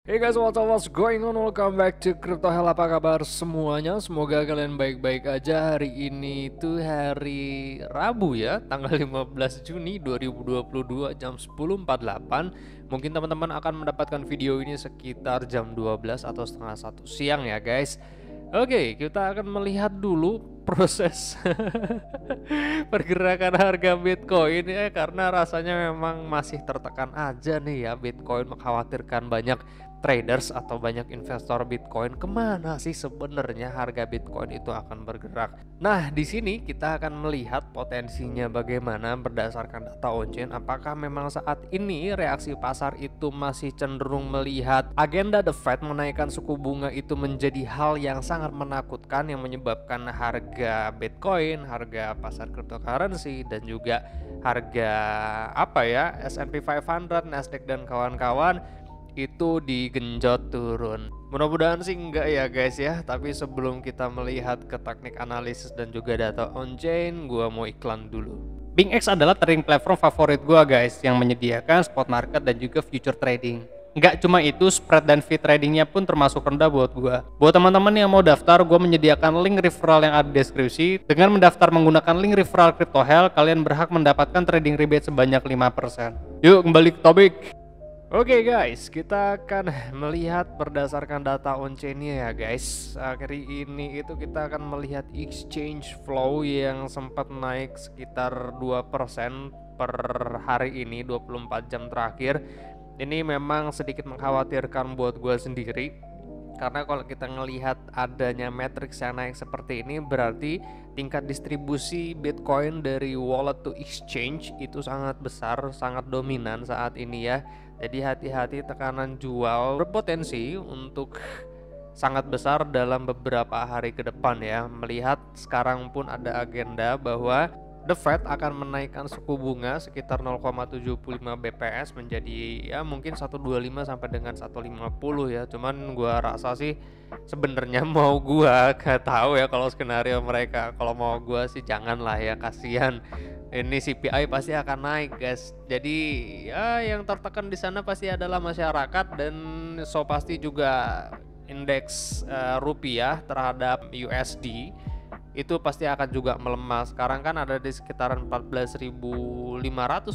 Hey guys, what's going on? Welcome back to Crypto Hell. Apa kabar semuanya? Semoga kalian baik-baik aja. Hari ini tuh hari Rabu ya, tanggal 15 Juni 2022 jam 10.48. Mungkin teman-teman akan mendapatkan video ini sekitar jam 12 atau setengah 1 siang ya guys. Oke, kita akan melihat dulu proses pergerakan harga Bitcoin ya, karena rasanya memang masih tertekan aja nih ya. Bitcoin mengkhawatirkan banyak traders atau banyak investor Bitcoin, kemana sih sebenarnya harga Bitcoin itu akan bergerak. Nah, di sini kita akan melihat potensinya bagaimana berdasarkan data on-chain. Apakah memang saat ini reaksi pasar itu masih cenderung melihat agenda The Fed menaikkan suku bunga itu menjadi hal yang sangat menakutkan, yang menyebabkan harga Bitcoin, harga pasar cryptocurrency, dan juga harga S&P 500, Nasdaq dan kawan-kawan itu digenjot turun. Mudah-mudahan sih enggak ya guys ya. Tapi sebelum kita melihat ke teknik analisis dan juga data on-chain, gua mau iklan dulu. BingX adalah trading platform favorit gua guys, yang menyediakan spot market dan juga future trading. Nggak cuma itu, spread dan fee tradingnya pun termasuk rendah buat gua. Buat teman-teman yang mau daftar, gua menyediakan link referral yang ada di deskripsi. Dengan mendaftar menggunakan link referral Crypto Hell, kalian berhak mendapatkan trading rebate sebanyak 5%. Yuk kembali ke topik. Oke guys, kita akan melihat berdasarkan data on-chain-nya ya guys. Hari ini itu kita akan melihat exchange flow yang sempat naik sekitar 2% per hari ini, 24 jam terakhir. Ini memang sedikit mengkhawatirkan buat gue sendiri, karena kalau kita ngelihat adanya matriks yang naik seperti ini, berarti tingkat distribusi Bitcoin dari wallet to exchange itu sangat besar, sangat dominan saat ini ya. Jadi hati-hati, tekanan jual berpotensi untuk sangat besar dalam beberapa hari ke depan ya. Melihat sekarang pun ada agenda bahwa The Fed akan menaikkan suku bunga sekitar 0,75 BPS menjadi ya mungkin 125 sampai dengan 150 ya. Cuman gua rasa sih sebenarnya mau gua gak tahu ya kalau skenario mereka. Kalau mau gua sih janganlah ya, kasihan. Ini CPI pasti akan naik guys. Jadi ya yang tertekan di sana pasti adalah masyarakat, dan so pasti juga indeks rupiah terhadap USD itu pasti akan juga melemah. Sekarang kan ada di sekitaran 14.500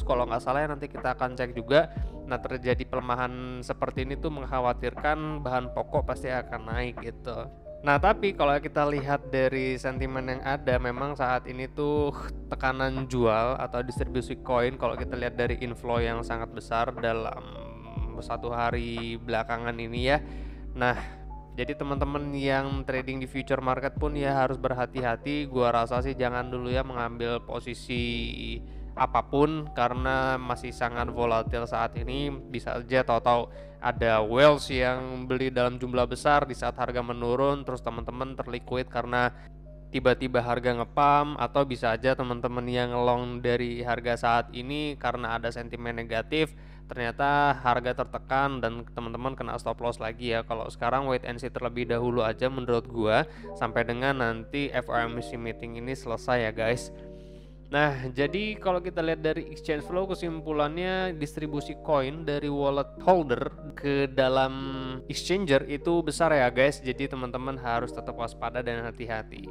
kalau nggak salah ya, nanti kita akan cek juga. Nah, terjadi pelemahan seperti ini tuh mengkhawatirkan bahan pokok pasti akan naik gitu. Nah, tapi kalau kita lihat dari sentimen yang ada, memang saat ini tuh tekanan jual atau distribusi koin, kalau kita lihat dari inflow yang sangat besar dalam satu hari belakangan ini ya. Nah, jadi teman-teman yang trading di future market pun ya harus berhati-hati. Gua rasa sih jangan dulu ya mengambil posisi apapun, karena masih sangat volatil saat ini. Bisa aja tahu-tahu ada whales yang beli dalam jumlah besar di saat harga menurun, terus teman-teman terliquid karena tiba-tiba harga ngepam. Atau bisa aja teman-teman yang long dari harga saat ini karena ada sentimen negatif, ternyata harga tertekan dan teman-teman kena stop loss lagi ya. Kalau sekarang wait and see terlebih dahulu aja menurut gua, sampai dengan nanti FOMC meeting ini selesai ya guys. Nah, jadi kalau kita lihat dari exchange flow, kesimpulannya distribusi koin dari wallet holder ke dalam exchanger itu besar ya guys. Jadi teman-teman harus tetap waspada dan hati-hati.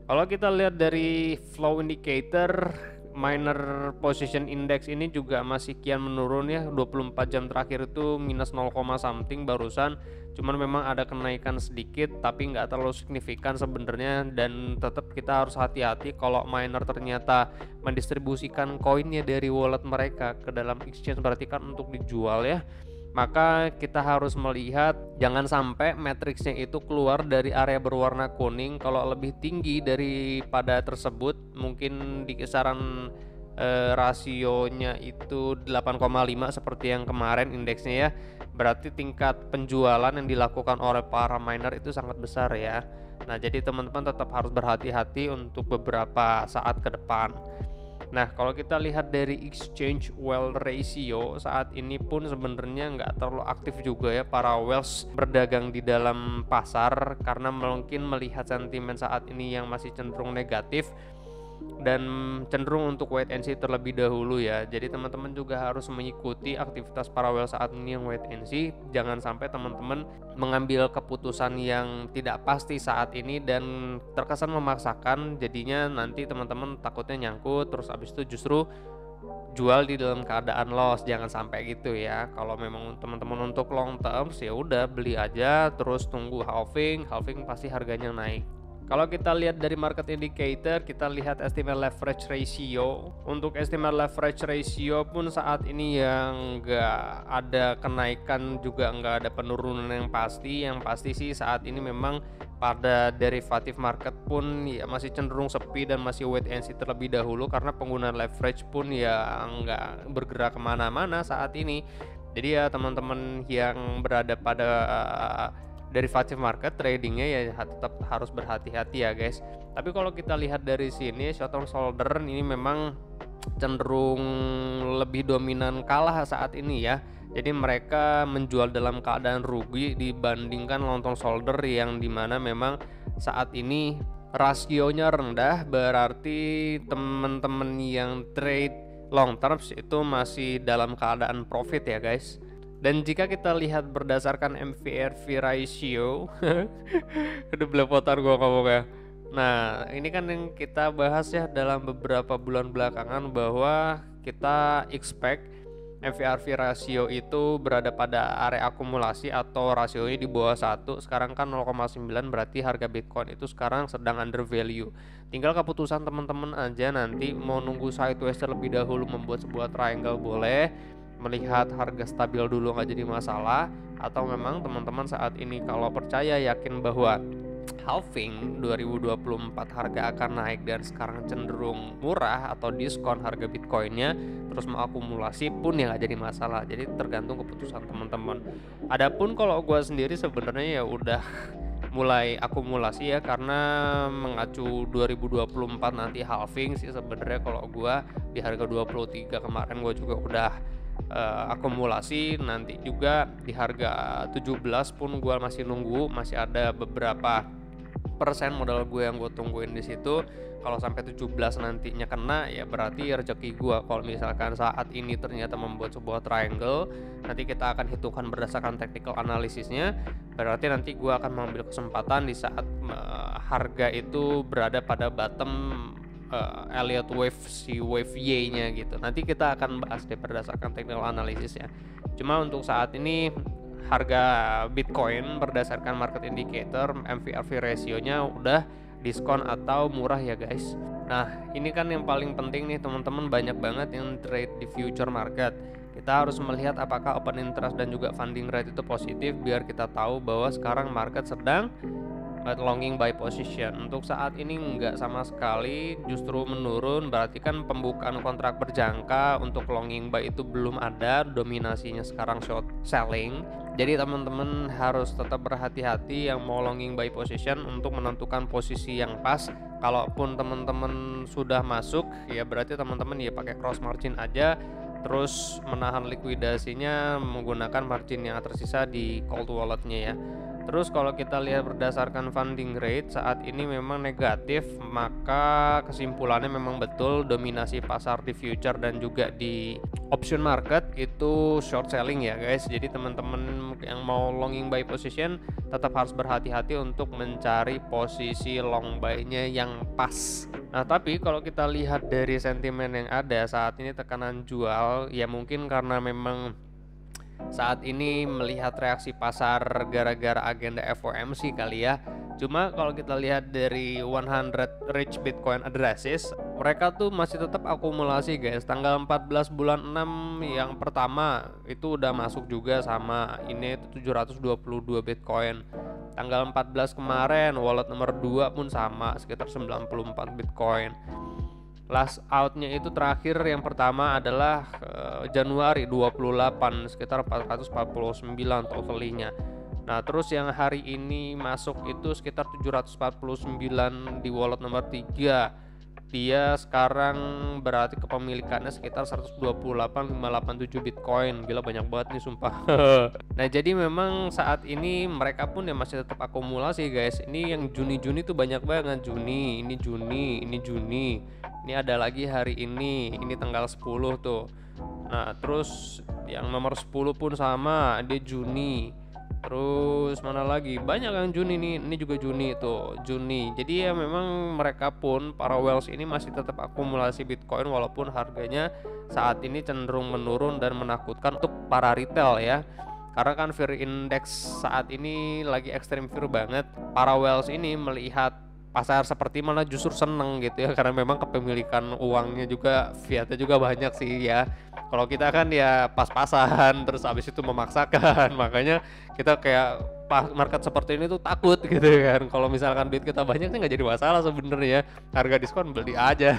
Kalau kita lihat dari flow indicator, minor position index ini juga masih kian menurun ya. 24 jam terakhir itu minus 0, something barusan. Cuman memang ada kenaikan sedikit tapi nggak terlalu signifikan sebenarnya, dan tetap kita harus hati-hati kalau miner ternyata mendistribusikan koinnya dari wallet mereka ke dalam exchange, berarti kan untuk dijual ya. Maka kita harus melihat jangan sampai matriksnya itu keluar dari area berwarna kuning. Kalau lebih tinggi daripada tersebut, mungkin di kisaran rasionya itu 8,5 seperti yang kemarin indeksnya ya, berarti tingkat penjualan yang dilakukan oleh para miner itu sangat besar ya. Nah, jadi teman-teman tetap harus berhati-hati untuk beberapa saat ke depan. Nah, kalau kita lihat dari exchange whale ratio saat ini pun sebenarnya nggak terlalu aktif juga ya para whales berdagang di dalam pasar, karena mungkin melihat sentimen saat ini yang masih cenderung negatif. dan cenderung untuk wait and see terlebih dahulu ya. Jadi teman-teman juga harus mengikuti aktivitas para whale saat ini yang wait and see. Jangan sampai teman-teman mengambil keputusan yang tidak pasti saat ini dan terkesan memaksakan, jadinya nanti teman-teman takutnya nyangkut terus abis itu justru jual di dalam keadaan loss. Jangan sampai gitu ya. Kalau memang teman-teman untuk long term ya udah beli aja terus tunggu halving pasti harganya naik. Kalau kita lihat dari market indicator, kita lihat estimate leverage ratio. Untuk estimate leverage ratio pun saat ini yang nggak ada kenaikan juga nggak ada penurunan yang pasti. Yang pasti sih saat ini memang pada derivatif market pun ya masih cenderung sepi dan masih wait and see terlebih dahulu karena penggunaan leverage pun ya nggak bergerak kemana-mana saat ini. Jadi ya teman-teman yang berada pada derivatif market tradingnya ya tetap harus berhati-hati ya guys. Tapi kalau kita lihat dari sini short term solder ini memang cenderung lebih dominan kalah saat ini ya. Jadi mereka menjual dalam keadaan rugi dibandingkan long term solder yang dimana memang saat ini rasionya rendah, berarti teman-teman yang trade long terms itu masih dalam keadaan profit ya guys. Dan jika kita lihat berdasarkan MVRV ratio, udah belepotan gua ngomongnya. Nah, ini kan yang kita bahas ya dalam beberapa bulan belakangan bahwa kita expect MVRV ratio itu berada pada area akumulasi atau rasionya di bawah 1. Sekarang kan 0,9, berarti harga Bitcoin itu sekarang sedang under value. Tinggal keputusan teman-teman aja nanti mau nunggu sideways terlebih dahulu membuat sebuah triangle boleh, melihat harga stabil dulu nggak jadi masalah, atau memang teman-teman saat ini kalau percaya yakin bahwa halving 2024 harga akan naik dan sekarang cenderung murah atau diskon harga Bitcoinnya terus mengakumulasi pun ya nggak jadi masalah. Jadi tergantung keputusan teman-teman. Adapun kalau gue sendiri sebenarnya ya udah mulai akumulasi ya, karena mengacu 2024 nanti halving sih sebenarnya. Kalau gue di harga 23 kemarin gue juga udah akumulasi. Nanti juga di harga 17 pun gue masih nunggu, masih ada beberapa persen modal gue yang gue tungguin di situ. Kalau sampai 17 nantinya kena ya berarti rezeki gue. Kalau misalkan saat ini ternyata membuat sebuah triangle, nanti kita akan hitungkan berdasarkan technical analisisnya. Berarti nanti gue akan mengambil kesempatan di saat harga itu berada pada bottom Elliott wave, si wave Y nya gitu. Nanti kita akan bahas deh berdasarkan technical analysis ya. Cuma untuk saat ini harga Bitcoin berdasarkan market indicator MVRV ratio-nya udah diskon atau murah ya guys. Nah ini kan yang paling penting nih teman-teman, banyak banget yang trade di future market. Kita harus melihat apakah open interest dan juga funding rate itu positif biar kita tahu bahwa sekarang market sedang longing buy position. Untuk saat ini enggak sama sekali, justru menurun, berarti kan pembukaan kontrak berjangka untuk longing buy itu belum ada, dominasinya sekarang short selling. Jadi teman-teman harus tetap berhati-hati yang mau longing buy position untuk menentukan posisi yang pas. Kalaupun teman-teman sudah masuk ya berarti teman-teman ya pakai cross margin aja, terus menahan likuidasinya menggunakan margin yang tersisa di cold walletnya ya. Terus kalau kita lihat berdasarkan funding rate saat ini memang negatif, maka kesimpulannya memang betul dominasi pasar di future dan juga di option market itu short selling ya guys. Jadi teman-teman yang mau longing buy position tetap harus berhati-hati untuk mencari posisi long buy-nya yang pas. Nah tapi kalau kita lihat dari sentimen yang ada saat ini, tekanan jual ya mungkin karena memang saat ini melihat reaksi pasar gara-gara agenda FOMC kali ya. Cuma kalau kita lihat dari 100 rich Bitcoin addresses, mereka tuh masih tetap akumulasi guys. Tanggal 14 bulan 6 yang pertama itu udah masuk juga sama ini 722 Bitcoin. Tanggal 14 kemarin wallet nomor 2 pun sama sekitar 94 Bitcoin. Last outnya itu terakhir yang pertama adalah Januari 28 sekitar 449 totalnya. Nah terus yang hari ini masuk itu sekitar 749 di wallet nomor 3. Dia sekarang berarti kepemilikannya sekitar 128,587 Bitcoin. Gila banyak banget nih sumpah. Nah jadi memang saat ini mereka pun ya masih tetap akumulasi guys. Ini yang Juni tuh banyak banget. Juni, ini Juni, ini Juni, Ini ada lagi hari ini tanggal 10 tuh. Nah, terus yang nomor 10 pun sama, dia Juni. Terus mana lagi? Banyak yang Juni nih. Ini juga Juni tuh, Juni. Jadi ya memang mereka pun para whales ini masih tetap akumulasi Bitcoin walaupun harganya saat ini cenderung menurun dan menakutkan untuk para retail ya. Karena kan fear index saat ini lagi ekstrem fear banget. Para whales ini melihat pasar seperti mana justru seneng gitu ya, karena memang kepemilikan uangnya juga, fiatnya juga banyak sih ya. Kalau kita kan ya pas-pasan terus habis itu memaksakan makanya kita kayak market seperti ini tuh takut gitu kan. Kalau misalkan duit kita banyak sih nggak jadi masalah sebenarnya, harga diskon beli aja.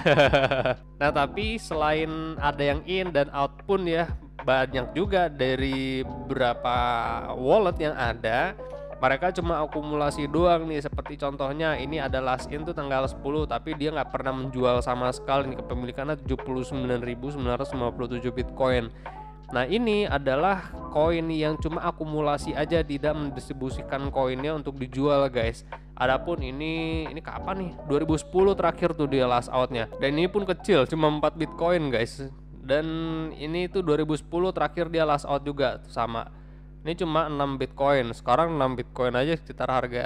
Nah tapi selain ada yang in dan out pun ya, banyak juga dari beberapa wallet yang ada mereka cuma akumulasi doang nih. Seperti contohnya ini ada last in tuh tanggal 10 tapi dia nggak pernah menjual sama sekali. Ini kepemilikannya 79.957 Bitcoin. Nah ini adalah koin yang cuma akumulasi aja, tidak mendistribusikan koinnya untuk dijual guys. Adapun ini kapan nih, 2010 terakhir tuh dia last outnya, dan ini pun kecil cuma 4 Bitcoin guys. Dan ini tuh 2010 terakhir dia last out juga sama. Ini cuma 6 Bitcoin. Sekarang 6 Bitcoin aja sekitar harga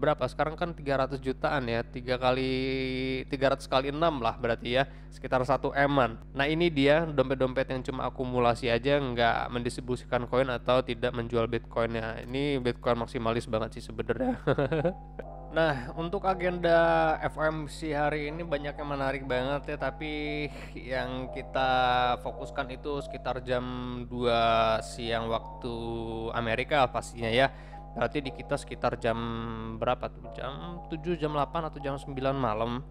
berapa? Sekarang kan 300 jutaan ya. 300 kali 6 lah berarti ya. Sekitar 1 M-an. Nah ini dia dompet-dompet yang cuma akumulasi aja, nggak mendistribusikan koin atau tidak menjual Bitcoinnya. Ini Bitcoin maksimalis banget sih sebenarnya. Nah untuk agenda FOMC hari ini banyak yang menarik banget ya, tapi yang kita fokuskan itu sekitar jam 2 siang waktu Amerika pastinya ya. Berarti di kita sekitar jam berapa tuh, jam 7, jam 8 atau jam 9 malam,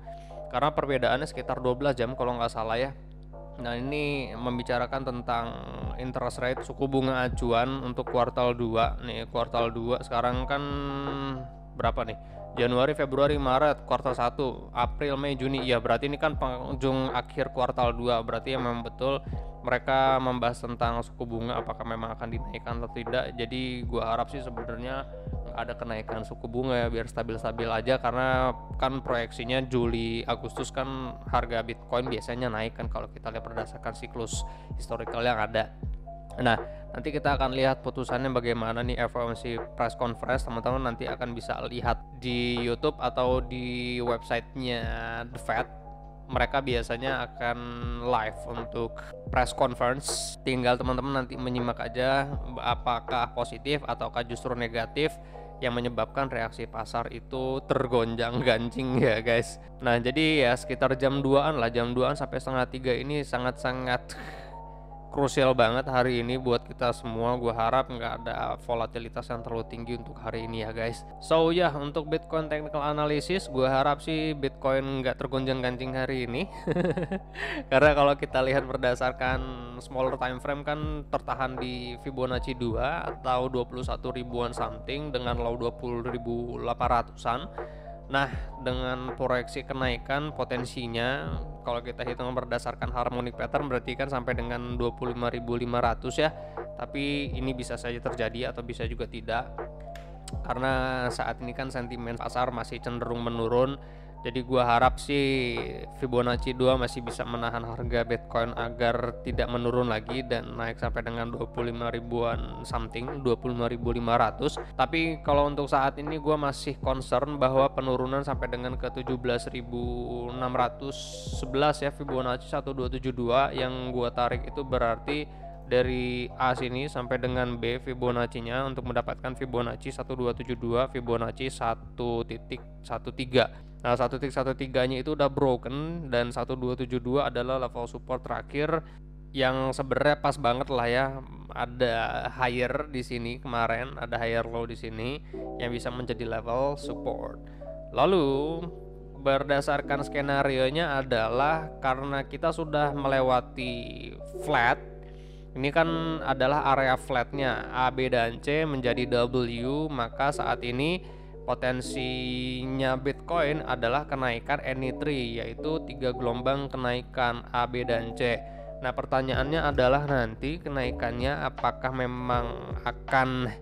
karena perbedaannya sekitar 12 jam kalau nggak salah ya. Nah ini membicarakan tentang interest rate, suku bunga acuan untuk kuartal 2 nih. Kuartal 2 sekarang kan berapa nih? Januari, Februari, Maret, kuartal 1, April, Mei, Juni. Ya berarti ini kan penghujung akhir kuartal 2. Berarti ya memang betul mereka membahas tentang suku bunga apakah memang akan dinaikkan atau tidak. Jadi gua harap sih sebenarnya nggak ada kenaikan suku bunga ya, biar stabil-stabil aja, karena kan proyeksinya Juli Agustus kan harga Bitcoin biasanya naik kan kalau kita lihat berdasarkan siklus historical yang ada. Nah nanti kita akan lihat putusannya bagaimana nih FOMC press conference. Teman-teman nanti akan bisa lihat di YouTube atau di websitenya The Fed. Mereka biasanya akan live untuk press conference. Tinggal teman-teman nanti menyimak aja apakah positif ataukah justru negatif yang menyebabkan reaksi pasar itu tergonjang-ganjing ya guys. Nah jadi ya sekitar jam 2an lah, jam 2an sampai setengah 3 ini sangat-sangat krusial banget hari ini buat kita semua. Gue harap nggak ada volatilitas yang terlalu tinggi untuk hari ini ya guys. So ya untuk Bitcoin technical analysis, gue harap sih Bitcoin nggak tergonjang-ganjing hari ini. Karena kalau kita lihat berdasarkan smaller time frame kan tertahan di Fibonacci 2 atau 21 ribuan something dengan low 20.800an. Nah dengan proyeksi kenaikan potensinya kalau kita hitung berdasarkan harmonic pattern berarti kan sampai dengan 25.500 ya. Tapi ini bisa saja terjadi atau bisa juga tidak, karena saat ini kan sentimen pasar masih cenderung menurun. Jadi gua harap sih Fibonacci 2 masih bisa menahan harga Bitcoin agar tidak menurun lagi dan naik sampai dengan 25 ribuan something, 25.500. Tapi kalau untuk saat ini gua masih concern bahwa penurunan sampai dengan ke 17.611 ya, Fibonacci 1272 yang gua tarik itu berarti dari A sini sampai dengan B Fibonacci-nya untuk mendapatkan Fibonacci 1272, Fibonacci 1.13. Nah 1.13-nya itu udah broken dan 1272 adalah level support terakhir yang sebenarnya pas banget lah ya. Ada higher di sini kemarin, ada higher low di sini yang bisa menjadi level support. Lalu berdasarkan skenario-nya adalah karena kita sudah melewati flat. Ini kan adalah area flatnya A, B, dan C menjadi W, maka saat ini potensinya Bitcoin adalah kenaikan any tree, yaitu 3 gelombang kenaikan A, B, dan C. Nah pertanyaannya adalah nanti kenaikannya apakah memang akan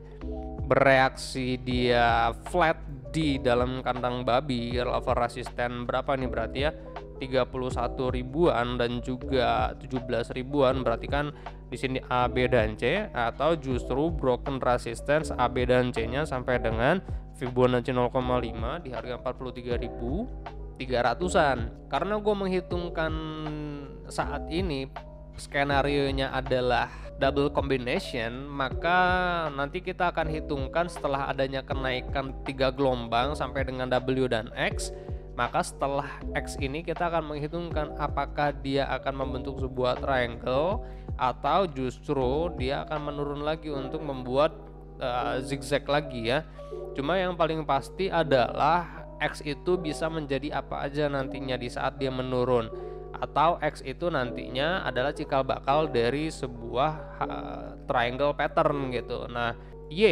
bereaksi dia flat di dalam kandang babi, level resisten berapa nih berarti ya, 31 ribuan dan juga 17 ribuan, berarti kan di sini A, B dan C, atau justru broken resistance A, B dan C-nya sampai dengan Fibonacci 0,5 di harga 43.300-an. Karena gue menghitungkan saat ini skenario-nya adalah double combination, maka nanti kita akan hitungkan setelah adanya kenaikan 3 gelombang sampai dengan W dan X. Maka setelah X ini kita akan menghitungkan apakah dia akan membentuk sebuah triangle atau justru dia akan menurun lagi untuk membuat zigzag lagi ya. Cuma yang paling pasti adalah X itu bisa menjadi apa aja nantinya di saat dia menurun, atau X itu nantinya adalah cikal bakal dari sebuah triangle pattern gitu. Nah, Y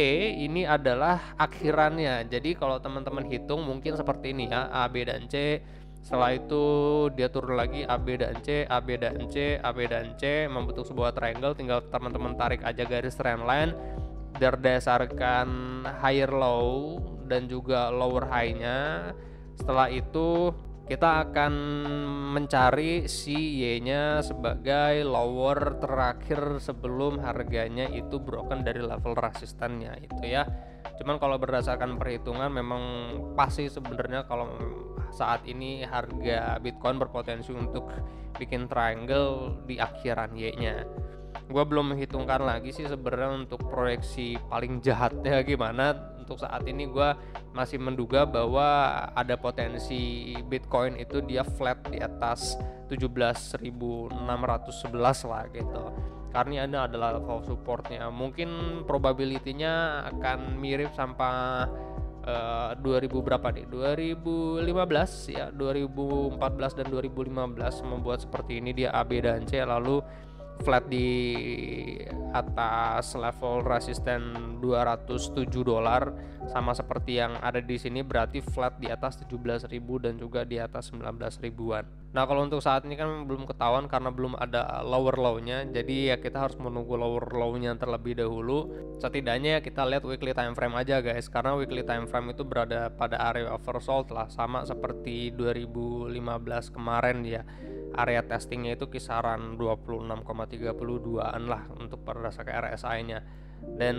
ini adalah akhirannya. Jadi kalau teman-teman hitung mungkin seperti ini ya, A, B dan C. Setelah itu dia turun lagi A, B dan C, A, B dan C, A, B dan C, membentuk sebuah triangle. Tinggal teman-teman tarik aja garis trendline berdasarkan higher low dan juga lower high-nya. Setelah itu kita akan mencari si Y-nya sebagai lower terakhir sebelum harganya itu broken dari level resistannya itu ya. Cuman kalau berdasarkan perhitungan memang pasti sebenarnya kalau saat ini harga Bitcoin berpotensi untuk bikin triangle di akhiran Y-nya. Gue belum menghitungkan lagi sih sebenarnya untuk proyeksi paling jahatnya gimana. Untuk saat ini gue masih menduga bahwa ada potensi Bitcoin itu dia flat di atas 17.611 lah gitu. Karena ini adalah level supportnya. Mungkin probability-nya akan mirip sampai 2000 berapa nih? 2015 ya, 2014 dan 2015 membuat seperti ini dia A, B dan C, lalu flat di atas level resisten $207 sama seperti yang ada di sini, berarti flat di atas 17.000 dan juga di atas 19 ribuan. Nah, kalau untuk saat ini kan belum ketahuan karena belum ada lower low-nya. Jadi ya kita harus menunggu lower low-nya terlebih dahulu. Setidaknya kita lihat weekly time frame aja guys, karena weekly time frame itu berada pada area oversold lah, sama seperti 2015 kemarin ya. Area testingnya itu kisaran 26,32an lah untuk berdasarkan RSI-nya. Dan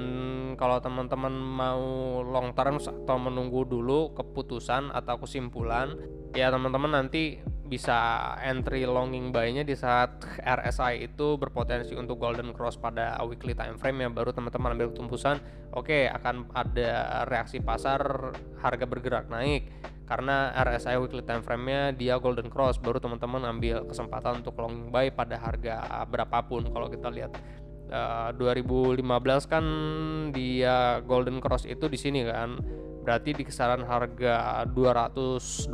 kalau teman-teman mau long term atau menunggu dulu keputusan atau kesimpulan, ya teman-teman nanti bisa entry longing buy-nya di saat RSI itu berpotensi untuk golden cross pada weekly time frame, ya baru teman-teman ambil keputusan, oke, akan ada reaksi pasar harga bergerak naik. Karena RSI weekly time frame-nya dia golden cross, baru teman-teman ambil kesempatan untuk long buy pada harga berapapun. Kalau kita lihat 2015 kan dia golden cross itu di sini kan, berarti di kisaran harga $200,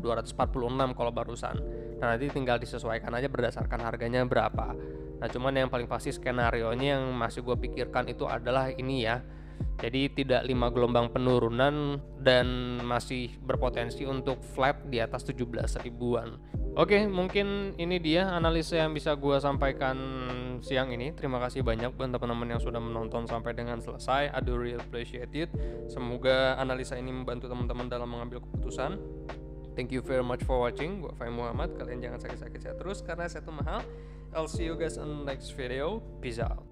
246 kalau barusan. Nah, nanti tinggal disesuaikan aja berdasarkan harganya berapa. Nah, cuman yang paling pasti skenario-nya yang masih gue pikirkan itu adalah ini ya. Jadi tidak 5 gelombang penurunan dan masih berpotensi untuk flat di atas 17 ribuan. Oke, mungkin ini dia analisa yang bisa gue sampaikan siang ini. Terima kasih banyak buat teman-teman yang sudah menonton sampai dengan selesai. I do really appreciate it. Semoga analisa ini membantu teman-teman dalam mengambil keputusan. Thank you very much for watching. Gue Fahim Muhammad. Kalian jangan sakit-sakit sehat terus karena sehat itu mahal. I'll see you guys on the next video. Peace out.